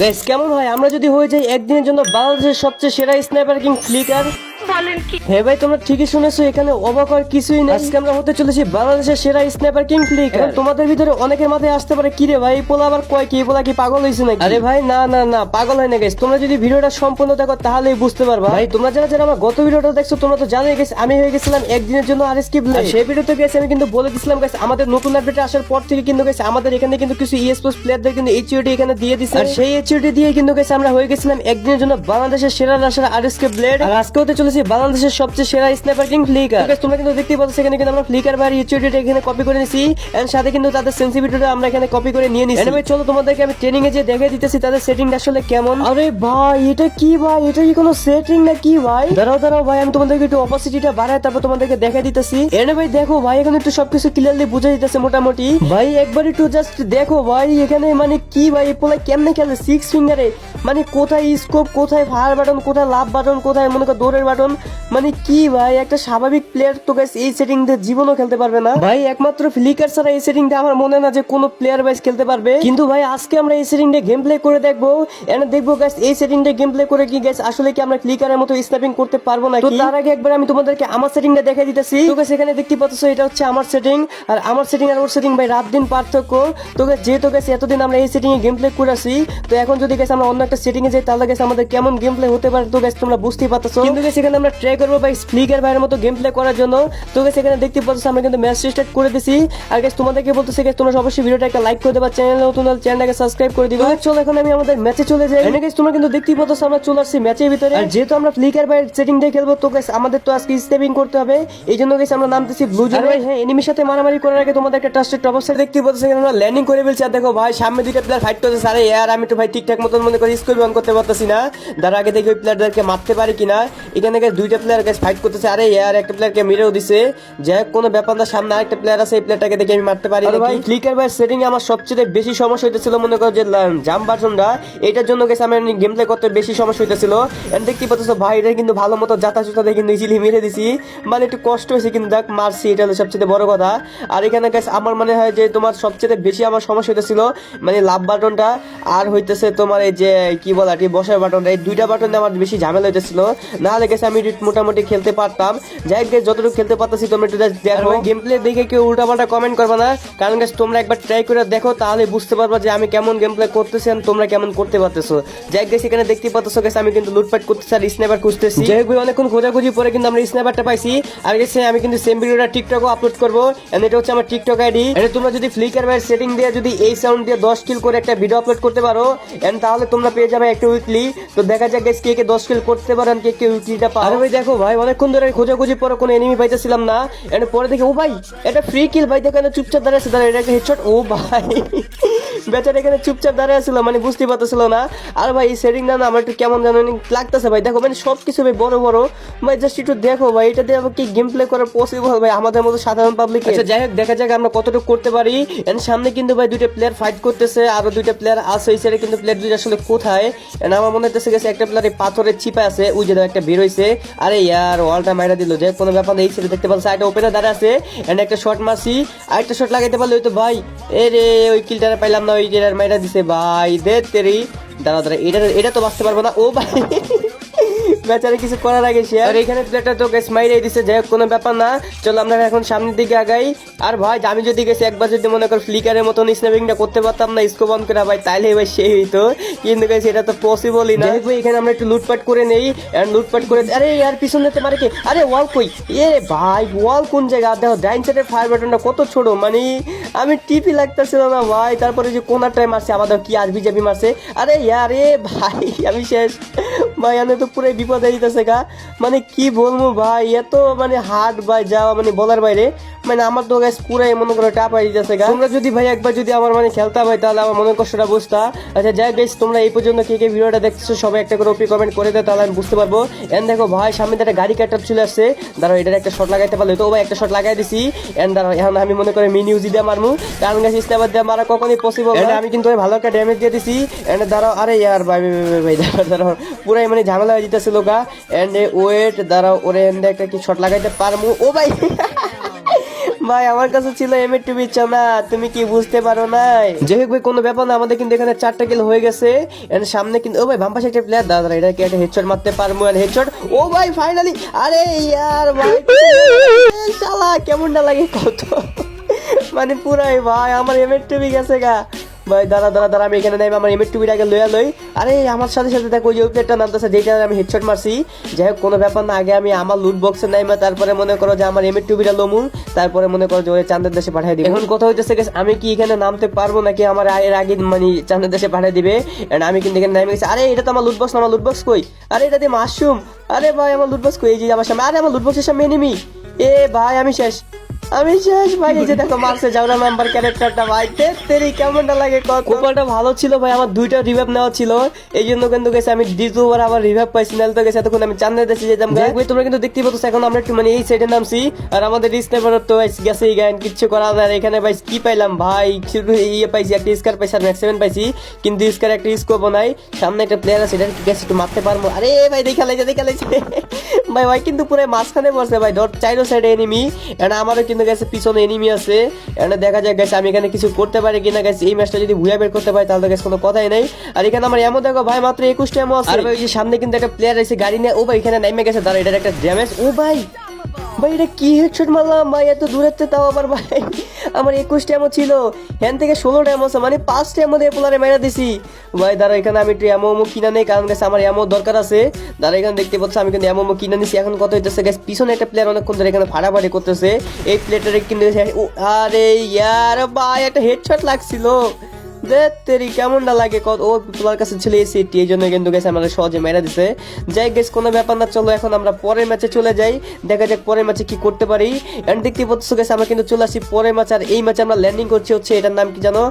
Guys কেমন হয় আমরা যদি হয়ে যাই একদিনের জন্য বাংলাদেশের সবচেয়ে সেরা স্নাইপার কিং ফ্লিকার? হ্যাঁ ভাই, তোমরা ঠিকই শুনেছো, এখানে অবাক হওয়ার কিছুই নেই। আজকে আমরা হতে চলেছি বাংলাদেশের সেরা স্নাইপার কিং ফ্লিকার। তোমাদের ভিতরে অনেকের মাথায় আসতে পারে কি রে ভাই, পোলা আবার কয় কি, পোলা কি পাগল হয়েছে নাকি? আরে ভাই না না না, পাগল হয় না গাইস। তোমরা যদি ভিডিওটা সম্পূর্ণ দেখো তাহলেই বুঝতে পারবা। ভাই তোমরা যারা যারা আমার গত ভিডিওটা দেখছো তোমরা তো জানোই গাইস, আমি হয়ে গেছিলাম একদিনের জন্য আরএসকে ব্লেড। সেই ভিডিওতে গাইস আমি কিন্তু বলে দিছিলাম গাইস, আমাদের নতুন আপডেট আসার পর থেকে কিন্তু গাইস আমাদের এখানে কিন্তু কিছু ইএসপোর্টস প্লেয়ারদের কিন্তু এইচইউডি এখানে দিয়ে দিছে। আর সেই এইচইউডি দিয়ে কিন্তু গাইস আমরা হয়ে গেছিলাম একদিনের জন্য বাংলাদেশের সেরা রাশার আরএসকে ব্লেড। আর আজকে হতে চলেছি বাংলাদেশের সবচেয়ে সেরা স্নাইপার কিং ফ্লিকার। তোমরা কিন্তু দেখতেই পাচ্ছ এখানে কিন্তু আমরা ফ্লিকার ভাই এইচইউডিটা এখানে কপি করে নিছি, এন্ড সাথে কিন্তু তাদের সেন্সিটিভিটিটা আমরা এখানে কপি করে নিয়ে নিছি। এনিওয়ে চলো তোমাদেরকে আমি ট্রেনিং এ যে দেখিয়ে দিতেছি তাদের সেটিংটা আসলে কেমন। আরে ভাই এটা কি ভাই, এটা কি কোনো সেটিং না কি ভাই? দাঁড়াও দাঁড়াও ভাই, আমি তোমাদেরকে একটু অপাসিটিটা বাড়াই তারপর তোমাদেরকে দেখিয়ে দিতেছি। এনে ভাই দেখো ভাই, এখানে একটু সবকিছু ক্লিয়ারলি বুঝা দিতেছে মোটামুটি। ভাই একবার একটু জাস্ট দেখো ভাই, এখানে মানে কি ভাই পোলা কেমনে খেলে 6 ফিঙ্গারে, মানে কোথায় স্কোপ, কোথায় ফায়ার বাটন, কোথায় লাভ বাটন, কোথায় মনে করো দৌড়ের বাটন, মানে কি ভাই একটা স্বাভাবিক প্লেয়ার তো গাইস এই সেটিং দিয়ে জীবনও খেলতে পারবে না ভাই। একমাত্র ফ্লিকার ছাড়া এই সেটিংটা আমার মনে না যে কোনো প্লেয়ার ওয়াইজ খেলতে পারবে। কিন্তু ভাই আজকে আমরা এই সেটিংটা গেম প্লে করে দেখবো, এন্ড দেখবো গাইস এই সেটিংটা গেম প্লে করে কি গাইস আসলে কি আমরা ফ্লিকারের মতো স্ন্যাপিং করতে পারবো না। তো তার আগে একবার আমি তোমাদেরকে আমার সেটিংটা দেখাই দিতেছি। তো গাইস এখানে দেখতে পাচ্ছ এটা হচ্ছে আমার সেটিং, আর আমার সেটিং আর ওর সেটিং ভাই রাত দিন পার্থক্য। তো গাইস যেহেতু গাইস এতদিন আমরা এই সেটিং এ গেম প্লে করেছি, তো এখন যদি গাইস আমরা অন্য একটা সেটিং এ যাই তাহলে গাইস আমাদের কেমন গেম প্লে হতে পারে তো গাইস তোমরা বুঝতেই পারতেছো। কিন্তু গাইস এখানে আমরা ট্রাই করবো ভাই ফ্লিকার ভাইয়ের মতো গেম প্লে করার জন্য। তো গাইস এখানে দেখতে পাচ্ছ আমরা কিন্তু ম্যাচ স্টার্ট করে দিছি। আর গাইস তোমাদেরকে বলতেছি গাইস তোমরা অবশ্যই ভিডিওটা একটা লাইক করে দেবা, চ্যানেল নতুন হলে চ্যানেলটাকে সাবস্ক্রাইব করে দিবা। চলো এখন আমি আমাদের ম্যাচে চলে যাই। এখানে গাইস তোমরা কিন্তু দেখতেই পাচ্ছ আমরা চলে আসছি ম্যাচের ভিতরে। আর যেহেতু আমরা ফ্লিকার ভাইয়ের সেটিং দিয়ে খেলবো তো গাইস আমাদের তো আজকে স্টেপিং করতে হবে, এইজন্য গাইস আমরা নামতেছি ব্লু জোনে। হ্যাঁ এনিমির সাথে মারামারি করার আগে তোমাদের একটা ট্রাস্টেড টপ আপ সাইড দেখতেই পাচ্ছ এখানে আমরা ল্যান্ডিং করে ফেলছি। আর দেখো ভাই সামনে দুইটা প্লেয়ার ফাইট করতেছে। আরে यार আমি তো ভাই ঠিকঠাক মতন মনে করি স্কোর অন করতে পারতেছি না, তার আগে দেখি ওই প্লেয়ারদেরকে মারতে পারি কিনা। এখানে গাইস দুইটা প্লেয়ার গাইস ফাইট করতেছে। আরে यार একটা প্লেয়ারকে মেরেও দিছে, যাই হোক কোনো ব্যাপার না, সামনে আরেকটা প্লেয়ার আছে, এই প্লেয়ারটাকে দেখে আমি মারতে পারি নাকি। ফ্লিকার ভাই সেটিং এ আমার সবচেয়ে বেশি সমস্যা হইতেছিল মনে করো যে জাম্প বাটনটা, এটার জন্য গেছে আমি গেম প্লে করতে বেশি সমস্যা হইতেছিল। এন্ড দেখতে পাচ্ছ ভাই এটা কিন্তু ভালো মতো জাতা চুতা দিয়ে কিন্তু ইজিলি মেরে দিছি, মানে একটু কষ্ট হয়েছে কিন্তু দেখ মারছি, এটা হলো সবচেয়ে বড় কথা। আর এখানে গাইস আমার মনে হয় যে তোমার সবচেয়ে বেশি আমার সমস্যা হইতেছিল মানে লাভ বাটনটা, আর হইতেছে তোমার এই যে কি বলা বসার বাটনটা, এই দুইটা বাটন আমার বেশি ঝামেলা হইতেছিল। না হলে গেছে আমি মোটামুটি খেলতে পারতাম। যাই হোক যতটুকু খেলতে পারতেছি তোমরা একটু দেখো, গেম প্লে দেখে কেউ উল্টাপাল্টা কমেন্ট করবে না, কারণ গাইস তোমরা একবার ট্রাই করে দেখো তাহলে বুঝতে পারবা যে আমি কেমন গেম প্লে করতেছি আর তোমরা কেমন করতে পারতেছো। যাই গাইস এখানে দেখতে পাচ্ছ গাইস আমি কিন্তু লুটপাট করতেছি আর স্নাইপার খুঁজতেছি। যাই হোক অনেকক্ষণ খোঁজাখুঁজি পরে কিন্তু আমরা স্নাইপারটা পাইছি। আর গাইস আমি কিন্তু সেম ভিডিওটা টিকটকে আপলোড করবো, এন্ড এটা হচ্ছে আমার টিকটক আইডি। এটা তোমরা যদি ফ্লিকার ভাইয়ের সেটিং দিয়ে যদি এই সাউন্ড দিয়ে 10 কিল করে একটা ভিডিও আপলোড করতে পারো, এন্ড তাহলে তোমরা পেয়ে যাবে একটা উইকলি। তো দেখা যাক গাইস কে কে 10 কিল করতে পারেন, কে কে উইকলিটা পাও। আর ভাই দেখো ভাই অনেকক্ষণ ধরে খোঁজাখুঁজি পরে কোনো এনিমি পাইতেছিলাম না, এন্ড পরে দেখি ও ভাই এটা ফ্রি কিল ভাই, দেখো চুপচাপ দাঁড়িয়ে আছে, দাঁড়া এটা একটা হেডশট। ও ভাই বেচারা এখানে চুপচাপ দাঁড়িয়ে আছিল, মানে বুঝতে পারতেছিল না। আর ভাই এই সেটিং না আমার একটু কেমন জানো লাগতেছে ভাই, দেখো মানে সবকিছু ভাই বড় বড় ভাই, জাস্ট একটু দেখো ভাই এটা দিয়ে কি গেম প্লে করা পসিবল ভাই আমাদের মতো সাধারণ পাবলিক। আচ্ছা যাই হোক দেখা যাক আমরা কতটুকু করতে পারি। এন্ড সামনে কিন্তু ভাই দুইটা প্লেয়ার ফাইট করতেছে, আরো দুইটা প্লেয়ার আছে এই সাইডে, কিন্তু প্লেয়ার দুইটা আসলে কোথায় এন্ড আমার মনে হচ্ছে গেছে একটা প্লেয়ার এই পাথরের চিপা আছে, ওই যে একটা বের হইছে। আরে यार ওয়ালটা মাইরা দিল, যে কোনো ব্যাপার নেই। এই সাইডে দেখতে পাচ্ছ সাইডে ওপেনে দাঁড়া আছে, এন্ড একটা শট মারছি, আরেকটা শট লাগাইতে পারলে হয়তো ভাই। এ রে ওই কিলটা পাইলাম না, ওই জেরার মাইরা দিছে ভাই, দে তেরি। দাঁড়া দাঁড়া এটা তো বাঁচতে পারবো না। ও ভাই বেচারে কিছু করার আগে সে আর এখানে প্লেয়ারটা তো গ্যাস মাইরে দিছে, যাই হোক কোনো ব্যাপার না। চলো আমরা এখন সামনের দিকে আগাই। আর ভাই আমি যদি গেছি একবার যদি মনে কর ফ্লিকারের মতন স্ন্যাপিংটা করতে পারতাম না স্কোপ অন করে ভাই, তাইলে ভাই সেই হইতো, কিন্তু গেছি এটা তো পসিবলই না। ভাই এখানে আমরা একটু লুটপাট করে নেই, এন্ড লুটপাট করে আরে यार পিছন দিতে পারে কি, আরে ওয়াল কই, এ ভাই ওয়াল কোন জায়গা, দেখো ডাইন সাইডের ফায়ার বাটনটা কত ছোট, মানে আমি টিপি লাগতেছিল না ভাই। তারপরে যে কোনারটায় মারছে আমাদের কি আরবি জাবি মারছে। আরে यार এ ভাই আমি শেষ ভাই, আমি তো পুরো বিপদে দিতেছে গা, মানে কি বলবো ভাই, এত মানে হার্ড ভাই যাওয়া মানে বলার বাইরে, মানে আমার তো গাইস পুরাই মনে করো টাপাই দিতেছে গা। তোমরা যদি ভাই একবার যদি আমার মানে খেলতা ভাই তাহলে আমার মনের কষ্টটা বুঝতা। আচ্ছা যাই গাইস তোমরা এই পর্যন্ত কে কে ভিডিওটা দেখতেছো সবাই একটা করে ওপি কমেন্ট করে দাও, তাহলে আমি বুঝতে পারবো। এন্ড দেখো ভাই সামনে একটা গাড়ি কাটার চলে আসছে, দাঁড়াও এটার একটা শট লাগাইতে পারলে তো ভাই একটা শট লাগাই দিছি। এন্ড দাঁড়াও এখন আমি মনে করি মিনি ইউজি দিয়ে মারমু, কারণ গাইস স্নাইপার দিয়ে মারা কখনোই পসিবল না। আমি কিন্তু ভালো একটা ড্যামেজ দিয়ে দিছি। এন্ড দাঁড়াও আরে यार ভাই ভাই দাঁড়াও পুরাই মানে ঝামেলা হয়ে যেতেছিল গা। এন্ড ওয়েট দাঁড়াও ওরে এন্ড একটা কি শট লাগাইতে পারমু। ও ভাই ভাই আমার কাছে ছিল M82 চনা, তুমি কি বুঝতে পারো নাই? যাই হোক ভাই কোনো ব্যাপার না, আমাদের কিন্তু এখানে 4টা কিল হয়ে গেছে। এন্ড সামনে কিন্তু ও ভাই বাম পাশে একটা প্লেয়ার, দাদা এটা কি একটা হেডশট মারতে পারবো? আর হেডশট, ও ভাই ফাইনালি। আরে ইয়ার ভাই শালা কেমনটা লাগে কত, মানে পুরাই ভাই আমার M82 গেছে গা। ভাই দাঁড়া দাঁড়া দাঁড়া, আমি এখানে নাই, আমার M82 আগে লইয়া লই। আরে আমার সাথে সাথে দেখো ওই যে প্লেটটা নামতেছে যেটা আমি হেডশট মারছি। যাই হোক কোনো ব্যাপার না, আগে আমি আমার লুট বক্সে নাইমা তারপরে মনে করো যে আমার M82 লমু, তারপরে মনে করো যে ওই চাঁদের দেশে পাঠিয়ে দিবে। এখন কথা হইতেছে আমি কি এখানে নামতে পারবো নাকি আমার এর আগে মানে চাঁদের দেশে পাঠিয়ে দিবে? এন্ড আমি কিন্তু এখানে নামে গেছি। আরে এটা তো আমার লুট বক্স না, আমার লুট বক্স কই? আরে এটা দিয়ে মাশরুম। আরে ভাই আমার লুট বক্স কই? এই যে আমার সামনে, আরে আমার লুট বক্সের সামনে এনিমি। এ ভাই আমি শেষ, আমি শেষ ভাই। এই যে দেখো মার্কসে যাওরা নাম্বার ক্যারেক্টারটা, ভাই তেরি কেমনটা লাগে। কোপালটা ভালো ছিল ভাই, আমার 2টা রিভাইভ নেওয়া ছিল, এই জন্য কিন্তু গেছে আমি দ্বিতীয়বার আবার রিভাইভ পাইছি, নাহলে তো গেছে এতক্ষণ আমি চাঁদের দেশে যেতাম। ভাই তোমরা কিন্তু দেখতেই পাচ্ছ এখন আমরা একটু মানে এই সাইডে নামছি, আর আমাদের স্নাইপার তো গেছে এই গান কিচ্ছু করা যায়। এখানে ভাই কি পাইলাম ভাই, শুধু ইয়ে পাইছি, একটা স্কার পাইছি আর ম্যাক্স 7 পাইছি, কিন্তু স্কার একটা স্কোপ নাই। সামনে একটা প্লেয়ার আছে, এটা কি গেছে একটু মারতে পারবো? আরে ভাই দেখা লাইছে ভাই, ভাই কিন্তু পুরো মাঝখানে বসে ভাই, ধর চাইরো সাইডে এনিমি, এন্ড আমারও কিন্তু গেছে পিছনে এনিমি আছে। এন্ড দেখা যায় গেছে আমি এখানে কিছু করতে পারি কিনা গেছে, এই ম্যাচটা যদি ভুয়া বের করতে পারি তাহলে গেছে কোনো কথাই নাই। আর এখানে আমার এমন দেখো ভাই মাত্র 21টা এমন আছে। আর ভাই ওই যে সামনে কিন্তু একটা প্লেয়ার আছে গাড়ি নিয়ে, ও ভাই এখানে নাইমে গেছে, দাঁড়া এটার একটা ড্যামেজ। ও ভাই ভাই এটা কি হেডশট মারলাম ভাই এত দূরের থেকে, তাও আবার ভাই আমার 21টা এমন ছিল, হ্যান থেকে 16টা এমন আছে, মানে 5টা এমন দিয়ে পোলারে মেরা দিছি ভাই। দাঁড়া এখানে আমি একটু এমো কিনা নেই, কারণ গেছে আমার এমো দরকার আছে। দাঁড়া এখানে দেখতে পাচ্ছ আমি কিন্তু এমো কিনা নিছি। এখন কত হইতেছে গেছে, পিছনে একটা প্লেয়ার অনেকক্ষণ ধরে এখানে ফাড়াফাড়ি করতেছে, এই প্লেয়ারটারে কিন্তু আরে ইয়ার ভাই একটা হেডশট লাগছিল, তেরি কেমনটা লাগে কত। ও তোমার কাছে ছিল এই সিটি, এই জন্য কিন্তু গেছে আমাদের সহজে মেরা দিছে। যাই গেছ কোনো ব্যাপার না, চলো এখন আমরা পরের ম্যাচে চলে যাই, দেখা যাক পরের ম্যাচে কি করতে পারি। এন্ড দেখতে পাচ্ছ গেছে আমরা কিন্তু চলে আসি পরের ম্যাচ, আর এই ম্যাচে আমরা ল্যান্ডিং করছি হচ্ছে এটার নাম কি জানো,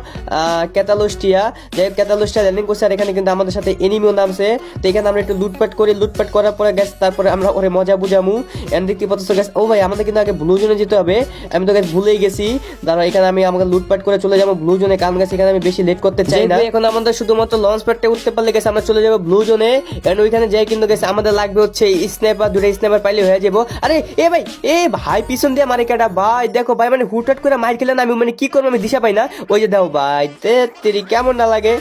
ক্যাটালোস্টিয়া। যাই হোক ক্যাটালোস্টিয়া ল্যান্ডিং করছে, আর এখানে কিন্তু আমাদের সাথে এনিমিও নামছে। তো এখানে আমরা একটু লুটপাট করি, লুটপাট করার পরে গেছে তারপরে আমরা ওরে মজা বুঝামু। এন্ড দেখতে পাচ্ছ গেছে ও ভাই আমাদের কিন্তু আগে ব্লু জোনে যেতে হবে, আমি তো গেছে ভুলেই গেছি। দাঁড়া এখানে আমি আমাকে লুটপাট করে চলে যাবো ব্লু জোনে, কারণ গেছে এখানে আমি বেশি লেট করতে চাই না। এখন আমাদের শুধুমাত্র লঞ্চ প্যাডটা উঠতে পারলে গেছে আমরা চলে যাবো ব্লু জোনে। এন্ড ওইখানে যাই কিন্তু গেছে আমাদের লাগবে হচ্ছে স্নাইপার, 2টা স্নাইপার পাইলে হয়ে যাবো। আরে এ ভাই পিছন দিয়ে মারে কেটা ভাই, দেখো ভাই মানে হুটহাট করে মার খেলে না আমি মানে কি করবো আমি দিশা পাই না। ওই যে দাও ভাই তেরি কেমন না লাগে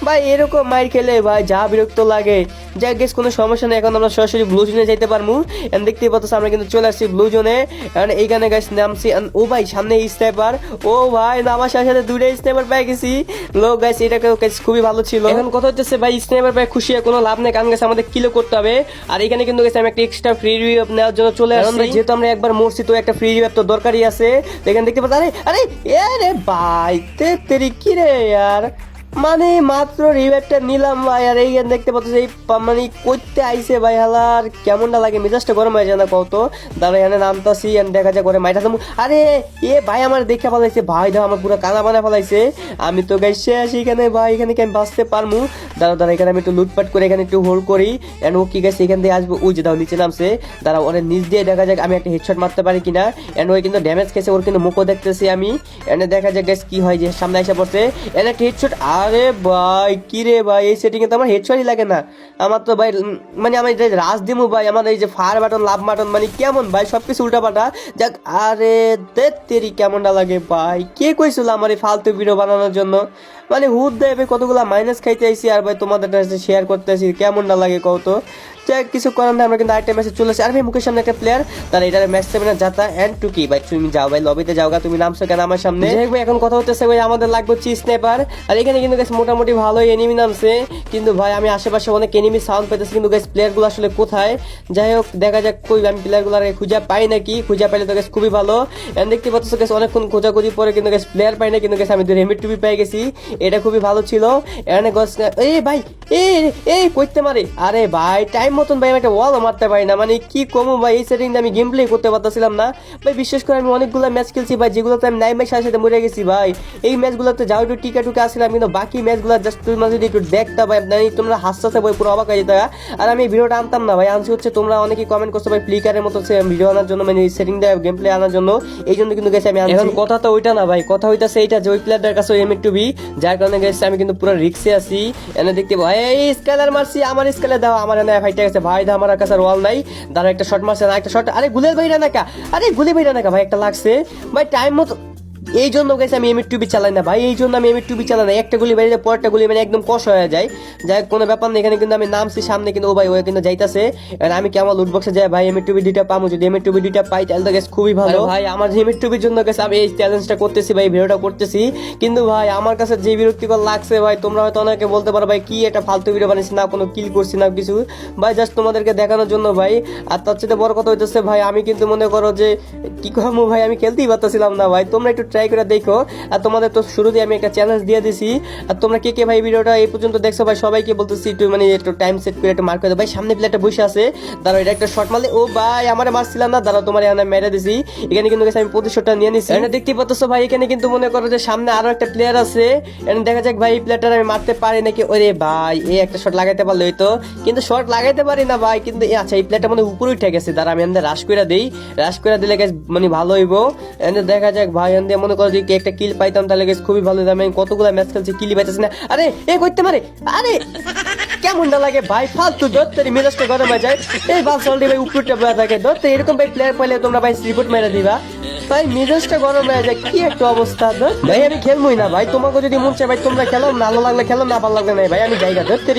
ভাই, এরকম মাইর খেলে ভাই যা বিরক্ত লাগে। যাই গেস কোনো সমস্যা নেই, এখন আমরা সরাসরি ব্লু জোনে যাইতে পারবো। এন্ড দেখতেই পাচ্ছ আমরা কিন্তু চলে আসছি ব্লু জোনে। এন্ড এইখানে গাইস নামছি, ও ভাই সামনে স্নাইপার, ও ভাই নামার সাথে সাথে 2টা স্নাইপার পেয়ে গেছি। লোক গাইস এটা খুবই ভালো ছিল। এখন কথা হচ্ছে ভাই স্নাইপার পেয়ে খুশি হয়ে কোনো লাভ নেই, কারণ গেছে আমাদের কিলো করতে হবে। আর এখানে কিন্তু গেছে আমি একটা এক্সট্রা ফ্রি রিভাইভ নেওয়ার জন্য চলে আসছি, যেহেতু আমরা একবার মরছি তো একটা ফ্রি রিভাইভ তো দরকারই আছে। তো এখানে দেখতে পাচ্ছ আরে আরে এ ভাই তেরি কি রে ইয়ার, মানে মাত্র রিভাইভটা নিলাম ভাই, আর এই দেখতে পাচ্ছ এই মানে করতে আইসে ভাই হালার কেমনটা লাগে, মেজাজটা গরম হয়ে যায় না কত। দাঁড়া এখানে নামতাছি এন্ড দেখা যায় করে মাইটা থামু। আরে ভাই আমার দেখে ফেলাইছে ভাই, দাও আমার পুরো কানা বানা ফেলাইছে, আমি তো গাই শেষ এখানে ভাই, এখানে কি আমি বাঁচতে পারমু? দাঁড়া এখানে আমি একটু লুটপাট করে এখানে একটু হোল্ড করি। এন্ড ও কি গেছে এখান দিয়ে আসবো, ওই যে দাও নিচে নামছে। দাঁড়া ওর নিচ দিয়ে দেখা যাক আমি একটা হেডশট মারতে পারি কিনা। এন্ড ওই কিন্তু ড্যামেজ খেয়েছে, ওর কিন্তু মুখও দেখতেছি আমি। এন্ড দেখা যাক গাইস কি হয়, যে সামনে এসে পড়ছে এন্ড একটা হেডশট। আরে ভাই কি রে ভাই, এই সেটিং এ তো আমার হেডশটই লাগে না, আমার তো ভাই মানে আমি রাজ দিমু ভাই, আমার এই যে ফায়ার বাটন লাভ বাটন মানে কেমন ভাই সবকিছু উল্টা পাল্টা। যাক আরে তেরি কেমনটা লাগে ভাই, কে কইছিল আমার এই ফালতু ভিডিও বানানোর জন্য, মানে হুদ দেবে কতগুলা মাইনাস খাইতে আইছি, আর ভাই তোমাদের কাছে শেয়ার করতে আসি কেমনটা লাগে কত। যাই কিছু করার না, আমরা কিন্তু আরেকটা ম্যাচে চলে আসি। আর ভাই মুখের সামনে একটা প্লেয়ার, তার এটা ম্যাচ 7 যাতা এন্ড টু কি ভাই, তুমি যাও ভাই লবিতে যাও গা, তুমি নামছো কেন আমার সামনে? যাই ভাই এখন কথা হচ্ছে ভাই আমাদের লাগবে হচ্ছে স্নাইপার, আর এখানে কিন্তু গাইস মোটামুটি ভালো এনিমি নামছে, কিন্তু ভাই আমি আশেপাশে অনেক এনিমি সাউন্ড পাইতেছি, কিন্তু গাইস প্লেয়ার গুলো আসলে কোথায়? যাই হোক দেখা যাক কই আমি প্লেয়ার গুলো খুঁজে পাই নাকি, খুঁজে পাইলে তো গাইস খুবই ভালো। এন্ড দেখতে পাচ্ছ গাইস অনেকক্ষণ খোঁজাখুঁজি পরে কিন্তু গাইস প্লেয়ার পাই না, কিন্তু গাইস আমি M82 পেয়ে গেছি, এটা খুবই ভালো ছিল। এন্ড গাইস ভাই কইতে মারে, আরে ভাই টাইম মতন ভাই আমি একটা ওয়াল মারতে পারি না, মানে কি কমু ভাই, এই সেটিং আমি গেম প্লে করতে পারতেছিলাম না ভাই। বিশেষ করে আমি অনেকগুলো ম্যাচ খেলছি ভাই, যেগুলোতে আমি নাইমের সাথে সাথে মরে গেছি ভাই। এই ম্যাচগুলোতে যাও একটু টিকা টুকা আসছিলাম, কিন্তু বাকি ম্যাচগুলো জাস্ট তুমি যদি একটু দেখতা ভাই, তোমরা হাসতে ভাই পুরো অবাক হয়ে যেত। আর আমি ভিডিওটা আনতাম না ভাই, আনছি হচ্ছে তোমরা অনেকেই কমেন্ট করছো ভাই ফ্লিকারের মতো ভিডিও আনার জন্য, মানে সেটিং দেয় গেম প্লে আনার জন্য, এই জন্য কিন্তু গেছে আমি আনছি। এখন কথা তো ওইটা না ভাই, কথা হইতাছে এইটা যে ওই প্লেয়ারটার কাছে M82 যার কারণে গেছে আমি কিন্তু পুরো রিক্সে আছি। এনে দেখতে ভাই এই স্কেলার মারছি, আমার স্কেলে দাও, আমার এনে ফাইটে গেছে ভাই, দা আমার কাছে ওয়াল নাই, দাঁড়া একটা শট মারছে না, একটা শট, আরে গুলের বাইরে নাকা, আরে গুলি বাইরে নাকা ভাই, একটা লাগছে ভাই টাইম মতো। এই জন্য গেছে আমি এমএ টুবি চালাই না ভাই, এই জন্য আমি এমএ টুবি চালাই না, একটা গুলি বাইরে পরেরটা গুলি মানে একদম কষ হয়ে যায়। যাই কোনো ব্যাপার নেই, এখানে কিন্তু আমি নামছি সামনে, কিন্তু ও ভাই ও কিন্তু যাইতাছে। আর আমি কি আমার লুটবক্সে যাই ভাই এমএ টুবি দুইটা পাবো, যদি এমএ টুবি দুইটা পাই তাহলে তো গেছে খুবই ভালো ভাই। আমার এমএ টুবির জন্য গেছে আমি এই চ্যালেঞ্জটা করতেছি ভাই, ভিডিওটা করতেছি, কিন্তু ভাই আমার কাছে যে বিরক্তিকর লাগছে ভাই, তোমরা হয়তো অনেকে বলতে পারো ভাই কি একটা ফালতু ভিডিও বানিয়েছি, না কোনো কিল করছি না কিছু ভাই, জাস্ট তোমাদেরকে দেখানোর জন্য ভাই। আর তার চেয়ে বড় কথা হইতেছে ভাই, আমি কিন্তু মনে করো যে কি করবো ভাই, আমি খেলতেই পারতেছিলাম না ভাই। তোমরা একটু ট্রাই করে দেখো, আর তোমাদের তো শুরুতে আমি একটা চ্যালেঞ্জ দিয়ে দিছি। আর তোমরা কে কে ভাই ভিডিওটা এই পর্যন্ত দেখছো ভাই, সবাইকে বলতেছি একটু মানে একটু টাইম সেট করে একটু মার্ক করে দাও ভাই। সামনে প্লেয়ারটা বসে আছে, দাঁড়াও এটা একটা শট মারলে, ও ভাই আমারে মারছিলাম না, দাঁড়াও তোমার এখানে মেরে দিছি। এখানে কিন্তু আমি প্রতিশোধটা নিয়ে নিছি। এটা দেখতেই পাচ্ছ ভাই, এখানে কিন্তু মনে করো যে সামনে আরো একটা প্লেয়ার আছে, এখানে দেখা যাক ভাই এই প্লেয়ারটা আমি মারতে পারি নাকি। ওরে ভাই এই একটা শট লাগাইতে পারলো তো, কিন্তু শট লাগাইতে পারি না ভাই, কিন্তু আচ্ছা এই প্লেয়ারটা মানে উপরে উঠে গেছে, দাঁড়া আমি এখানে রাশ করে দেই, রাশ করে দিলে গেছে মানে ভালো হইবো। এখানে দেখা যাক ভাই, এখানে মনে করো যে একটা কিল পাইতাম তাহলে গেছে খুবই ভালো হতো। আমি কতগুলো ম্যাচ খেলছি কিলি পাইতেছি না, আরে এ করতে পারে, আরে কেমন না লাগে ভাই, ফালতু ধরতে মেজাজটা গরম হয়ে যায়। এই বাল চলতে ভাই উপরটা বয়া থাকে ধরতে, এরকম ভাই প্লেয়ার পাইলে তোমরা ভাই রিপোর্ট মেরে দিবা ভাই, মেজাজটা গরম হয়ে যায়, কি একটা অবস্থা ভাই। আমি খেলবই না ভাই, তোমাকে যদি মন চায় ভাই তোমরা খেলো, ভালো লাগলে খেলো, না ভালো লাগলে নাই ভাই, আমি জায়গা ধরতে